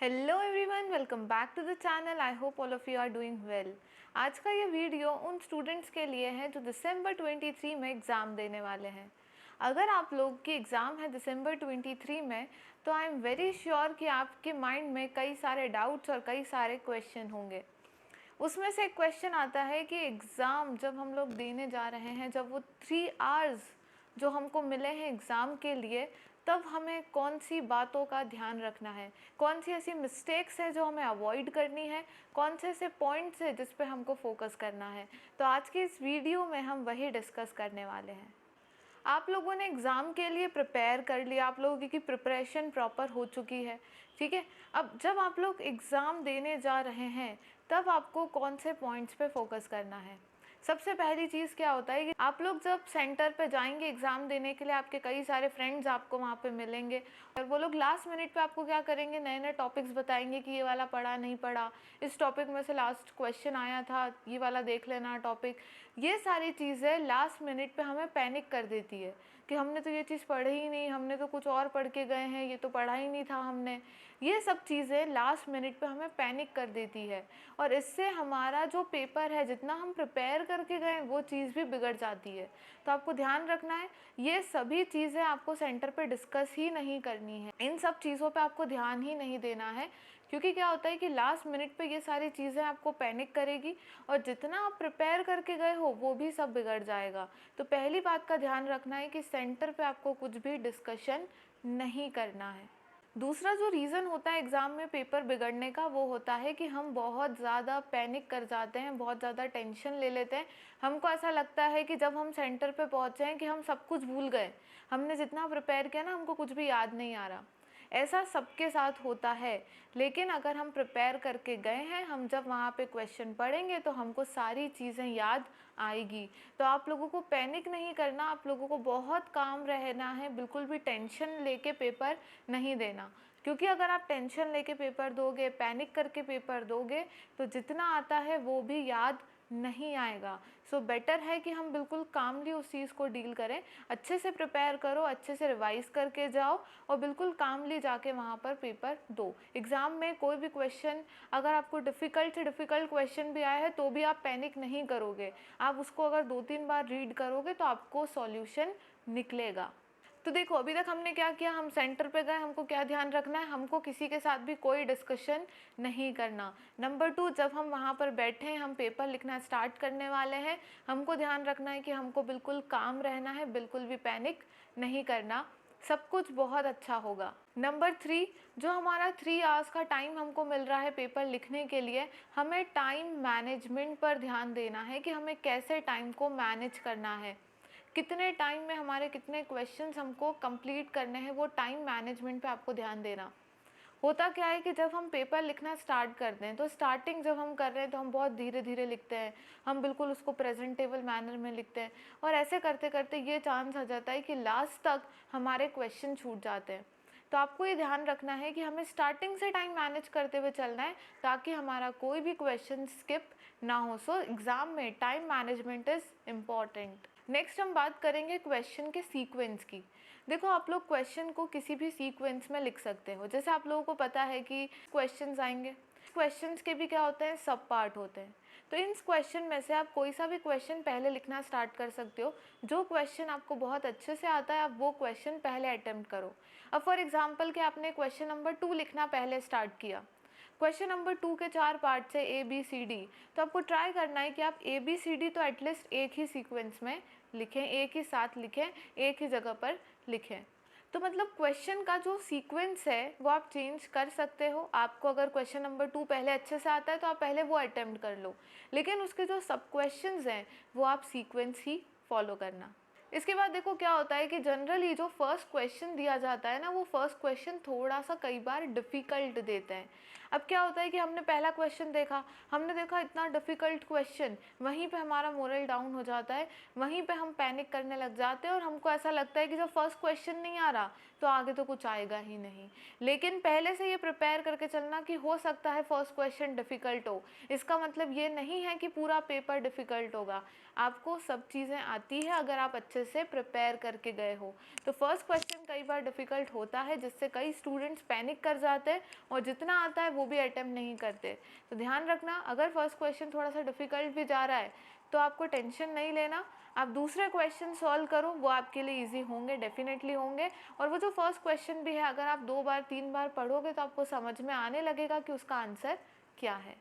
Hello everyone, welcome back to the channel. I hope all of you are doing well. आज का ये video उन students के लिए है जो दिसंबर 23 में एग्ज़ाम देने वाले हैं। अगर आप लोग की एग्ज़ाम है दिसंबर 23 में, तो आई एम वेरी श्योर कि आपके माइंड में कई सारे डाउट्स और कई सारे क्वेश्चन होंगे। उसमें से एक क्वेश्चन आता है कि एग्ज़ाम जब हम लोग देने जा रहे हैं, जब वो 3 आवर्स जो हमको मिले हैं एग्ज़ाम के लिए, तब हमें कौन सी बातों का ध्यान रखना है, कौन सी ऐसी मिस्टेक्स है जो हमें अवॉइड करनी है, कौन से ऐसे पॉइंट्स है जिस पे हमको फोकस करना है। तो आज के इस वीडियो में हम वही डिस्कस करने वाले हैं। आप लोगों ने एग्ज़ाम के लिए प्रिपेयर कर लिया, आप लोगों की प्रिपरेशन प्रॉपर हो चुकी है, ठीक है। अब जब आप लोग एग्ज़ाम देने जा रहे हैं, तब आपको कौन से पॉइंट्स पे फोकस करना है। सबसे पहली चीज़ क्या होता है कि आप लोग जब सेंटर पे जाएंगे एग्ज़ाम देने के लिए, आपके कई सारे फ्रेंड्स आपको वहाँ पे मिलेंगे और वो लोग लास्ट मिनट पे आपको क्या करेंगे, नए नए टॉपिक्स बताएंगे कि ये वाला पढ़ा नहीं पढ़ा, इस टॉपिक में से लास्ट क्वेश्चन आया था, ये वाला देख लेना टॉपिक। ये सारी चीज़ें लास्ट मिनट पे हमें पैनिक कर देती है कि हमने तो ये चीज़ पढ़ी ही नहीं, हमने तो कुछ और पढ़ के गए हैं, ये तो पढ़ा ही नहीं था हमने। ये सब चीज़ें लास्ट मिनट पे हमें पैनिक कर देती है और इससे हमारा जो पेपर है, जितना हम प्रिपेयर करके गए, वो चीज़ भी बिगड़ जाती है। तो आपको ध्यान रखना है, ये सभी चीज़ें आपको सेंटर पे डिस्कस ही नहीं करनी है, इन सब चीज़ों पे आपको ध्यान ही नहीं देना है। क्योंकि क्या होता है कि लास्ट मिनट पे ये सारी चीज़ें आपको पैनिक करेगी और जितना आप प्रिपेयर करके गए हो वो भी सब बिगड़ जाएगा। तो पहली बात का ध्यान रखना है कि सेंटर पे आपको कुछ भी डिस्कशन नहीं करना है। दूसरा जो रीज़न होता है एग्ज़ाम में पेपर बिगड़ने का, वो होता है कि हम बहुत ज़्यादा पैनिक कर जाते हैं, बहुत ज़्यादा टेंशन ले लेते हैं। हमको ऐसा लगता है कि जब हम सेंटर पे पहुँचे हैं कि हम सब कुछ भूल गए, हमने जितना प्रिपेयर किया ना, हमको कुछ भी याद नहीं आ रहा। ऐसा सबके साथ होता है, लेकिन अगर हम प्रिपेयर करके गए हैं, हम जब वहाँ पे क्वेश्चन पढ़ेंगे तो हमको सारी चीज़ें याद आएगी। तो आप लोगों को पैनिक नहीं करना, आप लोगों को बहुत काम रहना है, बिल्कुल भी टेंशन लेके पेपर नहीं देना। क्योंकि अगर आप टेंशन लेके पेपर दोगे, पैनिक करके पेपर दोगे, तो जितना आता है वो भी याद नहीं आएगा। सो बेटर है कि हम बिल्कुल कामली उस चीज़ को डील करें, अच्छे से प्रिपेयर करो, अच्छे से रिवाइज करके जाओ और बिल्कुल कामली जाके वहाँ पर पेपर दो। एग्ज़ाम में कोई भी क्वेश्चन अगर आपको डिफ़िकल्ट से डिफ़िकल्ट क्वेश्चन भी आया है तो भी आप पैनिक नहीं करोगे। आप उसको अगर 2-3 बार रीड करोगे तो आपको सॉल्यूशन निकलेगा। तो देखो, अभी तक हमने क्या किया, हम सेंटर पे गए, हमको क्या ध्यान रखना है, हमको किसी के साथ भी कोई डिस्कशन नहीं करना। नंबर 2, जब हम वहाँ पर बैठे हैं, हम पेपर लिखना स्टार्ट करने वाले हैं, हमको ध्यान रखना है कि हमको बिल्कुल काम रहना है, बिल्कुल भी पैनिक नहीं करना, सब कुछ बहुत अच्छा होगा। नंबर 3, जो हमारा 3 आवर्स का टाइम हमको मिल रहा है पेपर लिखने के लिए, हमें टाइम मैनेजमेंट पर ध्यान देना है कि हमें कैसे टाइम को मैनेज करना है, कितने टाइम में हमारे कितने क्वेश्चंस हमको कंप्लीट करने हैं, वो टाइम मैनेजमेंट पे आपको ध्यान देना। होता क्या है कि जब हम पेपर लिखना स्टार्ट करते हैं, तो स्टार्टिंग जब हम कर रहे हैं तो हम बहुत धीरे धीरे लिखते हैं, हम बिल्कुल उसको प्रेजेंटेबल मैनर में लिखते हैं और ऐसे करते करते ये चांस आ जाता है कि लास्ट तक हमारे क्वेश्चन छूट जाते हैं। तो आपको ये ध्यान रखना है कि हमें स्टार्टिंग से टाइम मैनेज करते हुए चलना है ताकि हमारा कोई भी क्वेश्चन स्किप ना हो। सो एग्ज़ाम में time management is important. Next हम बात करेंगे क्वेश्चन के सीक्वेंस की। देखो, आप लोग क्वेश्चन को किसी भी सीक्वेंस में लिख सकते हो। जैसे आप लोगों को पता है कि क्वेश्चंस आएंगे, क्वेश्चंस के भी क्या होते हैं, सब पार्ट होते हैं। तो इन क्वेश्चन में से आप कोई सा भी क्वेश्चन पहले लिखना स्टार्ट कर सकते हो। जो क्वेश्चन आपको बहुत अच्छे से आता है, आप वो क्वेश्चन पहले अटेम्प्ट करो। अब फॉर एग्जाम्पल कि आपने क्वेश्चन नंबर 2 लिखना पहले स्टार्ट किया। क्वेश्चन नंबर 2 के 4 पार्ट से ABCD, तो आपको ट्राई करना है कि आप ABCD तो एटलीस्ट एक ही सीक्वेंस में लिखें, एक ही साथ लिखें, एक ही जगह पर लिखें। तो मतलब क्वेश्चन का जो सीक्वेंस है वो आप चेंज कर सकते हो। आपको अगर क्वेश्चन नंबर 2 पहले अच्छे से आता है तो आप पहले वो अटेम्प्ट कर लो, लेकिन उसके जो सब क्वेश्चंस हैं वो आप सीक्वेंस ही फॉलो करना। इसके बाद देखो क्या होता है कि जनरली जो फर्स्ट क्वेश्चन दिया जाता है ना, वो फर्स्ट क्वेश्चन थोड़ा सा कई बार डिफ़िकल्ट देते हैं। अब क्या होता है कि हमने पहला क्वेश्चन देखा, हमने देखा इतना डिफ़िकल्ट क्वेश्चन, वहीं पे हमारा मोरल डाउन हो जाता है, वहीं पे हम पैनिक करने लग जाते हैं और हमको ऐसा लगता है कि जब फर्स्ट क्वेश्चन नहीं आ रहा तो आगे तो कुछ आएगा ही नहीं। लेकिन पहले से ये प्रिपेयर करके चलना कि हो सकता है फर्स्ट क्वेश्चन डिफ़िकल्ट हो, इसका मतलब ये नहीं है कि पूरा पेपर डिफ़िकल्ट होगा। आपको सब चीज़ें आती है अगर आप अच्छे से प्रिपेयर करके गए हो। तो फर्स्ट क्वेश्चन कई बार डिफ़िकल्ट होता है, जिससे कई स्टूडेंट्स पैनिक कर जाते हैं और जितना आता है वो भी अटेम्प्ट नहीं करते। तो ध्यान रखना, अगर फर्स्ट क्वेश्चन थोड़ा सा डिफ़िकल्ट भी जा रहा है तो आपको टेंशन नहीं लेना, आप दूसरे क्वेश्चन सॉल्व करो, वो आपके लिए ईजी होंगे, डेफिनेटली होंगे। और वो जो फर्स्ट क्वेश्चन भी है, अगर आप 2 बार 3 बार पढ़ोगे तो आपको समझ में आने लगेगा कि उसका आंसर क्या है।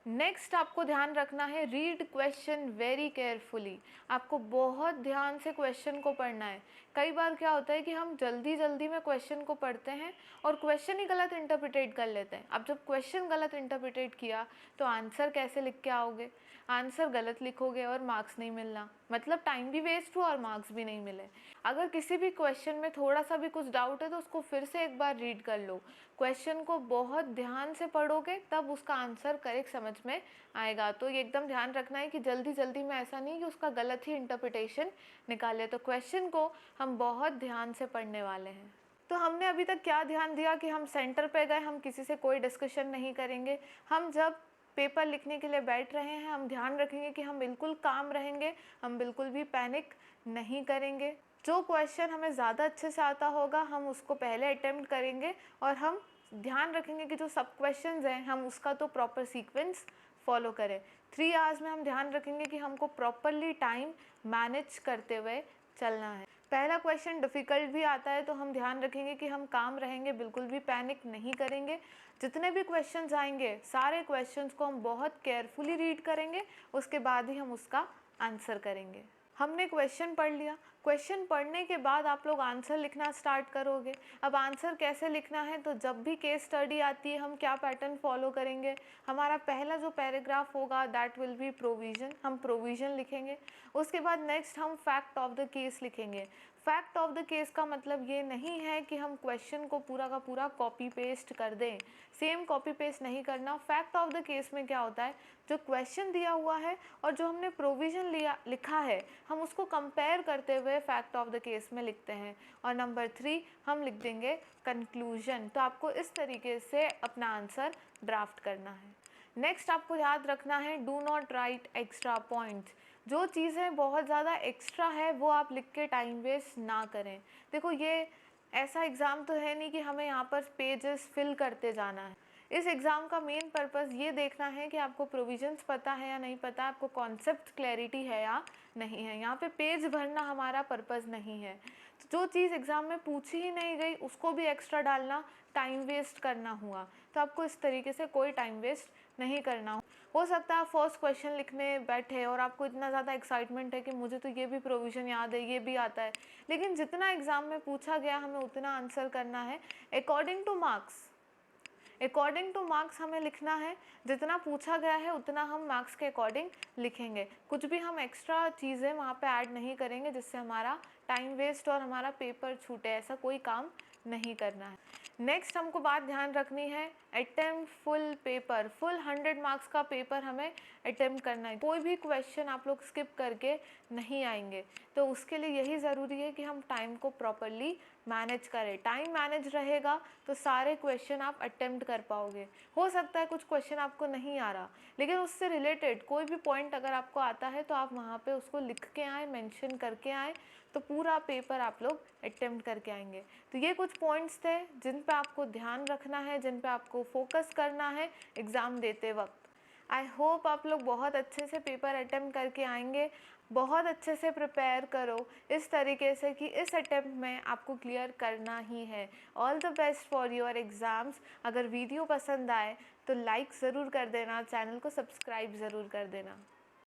नेक्स्ट आपको ध्यान रखना है, रीड क्वेश्चन वेरी केयरफुली। आपको बहुत ध्यान से क्वेश्चन को पढ़ना है। कई बार क्या होता है कि हम जल्दी जल्दी में क्वेश्चन को पढ़ते हैं और क्वेश्चन ही गलत इंटरप्रिटेट कर लेते हैं। अब जब क्वेश्चन गलत इंटरप्रिटेट किया तो आंसर कैसे लिख के आओगे? आंसर गलत लिखोगे और मार्क्स नहीं मिलना, मतलब टाइम भी वेस्ट हुआ और मार्क्स भी नहीं मिले। अगर किसी भी क्वेश्चन में थोड़ा सा भी कुछ डाउट है तो उसको फिर से एक बार रीड कर लो। क्वेश्चन को बहुत ध्यान से पढ़ोगे तब उसका आंसर करेक्ट समझ में आएगा। तो ये एकदम ध्यान रखना है कि जल्दी जल्दी में ऐसा नहीं कि उसका गलत ही इंटरप्रिटेशन निकाले। तो क्वेश्चन को हम बहुत ध्यान से पढ़ने वाले हैं। तो हमने अभी तक क्या ध्यान दिया कि हम सेंटर पे गए, हम किसी से कोई डिस्कशन नहीं करेंगे। हम जब पेपर लिखने के लिए बैठ रहे हैं, हम ध्यान रखेंगे कि हम बिल्कुल काम रहेंगे, हम बिल्कुल भी पैनिक नहीं करेंगे। जो क्वेश्चन हमें ज़्यादा अच्छे से आता होगा हम उसको पहले अटेम्प्ट करेंगे और हम ध्यान रखेंगे कि जो सब क्वेश्चंस हैं हम उसका तो प्रॉपर सीक्वेंस फॉलो करें। 3 आवर्स में हम ध्यान रखेंगे कि हमको प्रॉपरली टाइम मैनेज करते हुए चलना है। पहला क्वेश्चन डिफ़िकल्ट भी आता है तो हम ध्यान रखेंगे कि हम काम रहेंगे, बिल्कुल भी पैनिक नहीं करेंगे। जितने भी क्वेश्चंस आएंगे सारे क्वेश्चंस को हम बहुत केयरफुली रीड करेंगे, उसके बाद ही हम उसका आंसर करेंगे। हमने क्वेश्चन पढ़ लिया, क्वेश्चन पढ़ने के बाद आप लोग आंसर लिखना स्टार्ट करोगे। अब आंसर कैसे लिखना है, तो जब भी केस स्टडी आती है हम क्या पैटर्न फॉलो करेंगे। हमारा पहला जो पैराग्राफ होगा दैट विल बी प्रोविज़न, हम प्रोविज़न लिखेंगे। उसके बाद नेक्स्ट हम फैक्ट ऑफ द केस लिखेंगे। फैक्ट ऑफ द केस का मतलब ये नहीं है कि हम क्वेश्चन को पूरा का पूरा कॉपी पेस्ट कर दें, सेम कॉपी पेस्ट नहीं करना। फैक्ट ऑफ द केस में क्या होता है, जो क्वेश्चन दिया हुआ है और जो हमने प्रोविज़न लिखा है हम उसको कंपेयर करते हुए फैक्ट ऑफ द केस में लिखते हैं। और नंबर 3 हम लिख देंगे कंक्लूजन। तो आपको इस तरीके से अपना आंसर ड्राफ्ट करना है। नेक्स्ट आपको याद रखना है, do not right extra points. जो चीज़ें बहुत ज़्यादा एक्स्ट्रा है वो आप लिख के टाइम वेस्ट ना करें। देखो ये ऐसा एग्ज़ाम तो है नहीं कि हमें यहाँ पर पेजेस फिल करते जाना है। इस एग्ज़ाम का मेन पर्पस ये देखना है कि आपको प्रोविजंस पता है या नहीं पता, आपको कॉन्सेप्ट क्लैरिटी है या नहीं है। यहाँ पे पेज भरना हमारा पर्पस नहीं है। तो जो चीज़ एग्ज़ाम में पूछी ही नहीं गई उसको भी एक्स्ट्रा डालना टाइम वेस्ट करना हुआ। तो आपको इस तरीके से कोई टाइम वेस्ट नहीं करना। हो सकता है आप फर्स्ट क्वेश्चन लिखने बैठे और आपको इतना ज़्यादा एक्साइटमेंट है कि मुझे तो ये भी प्रोविज़न याद है, ये भी आता है, लेकिन जितना एग्ज़ाम में पूछा गया हमें उतना आंसर करना है according two marks. According two marks हमें लिखना है, जितना पूछा गया है उतना हम मार्क्स के अकॉर्डिंग लिखेंगे। कुछ भी हम एक्स्ट्रा चीज़ें वहाँ पे ऐड नहीं करेंगे जिससे हमारा टाइम वेस्ट और हमारा पेपर छूटे, ऐसा कोई काम नहीं करना है। नेक्स्ट हमको बात ध्यान रखनी है, attempt full paper, full 100 marks का पेपर हमें अटेम्प्ट करना है। कोई भी क्वेश्चन आप लोग स्किप करके नहीं आएंगे। तो उसके लिए यही ज़रूरी है कि हम टाइम को प्रॉपरली मैनेज करें। टाइम मैनेज रहेगा तो सारे क्वेश्चन आप अटेम्प्ट कर पाओगे। हो सकता है कुछ क्वेश्चन आपको नहीं आ रहा, लेकिन उससे रिलेटेड कोई भी पॉइंट अगर आपको आता है तो आप वहाँ पे उसको लिख के आए, मेंशन करके आए, तो पूरा पेपर आप लोग अटेम्प्ट करके आएंगे। तो ये कुछ पॉइंट्स थे जिन पे आपको ध्यान रखना है, जिन पे आपको फोकस करना है एग्ज़ाम देते वक्त। आई होप आप लोग बहुत अच्छे से पेपर अटेम्प्ट करके आएंगे। बहुत अच्छे से प्रिपेयर करो इस तरीके से कि इस अटेम्प्ट में आपको क्लियर करना ही है। All the best for your exams. अगर वीडियो पसंद आए तो लाइक ज़रूर कर देना, चैनल को सब्सक्राइब ज़रूर कर देना।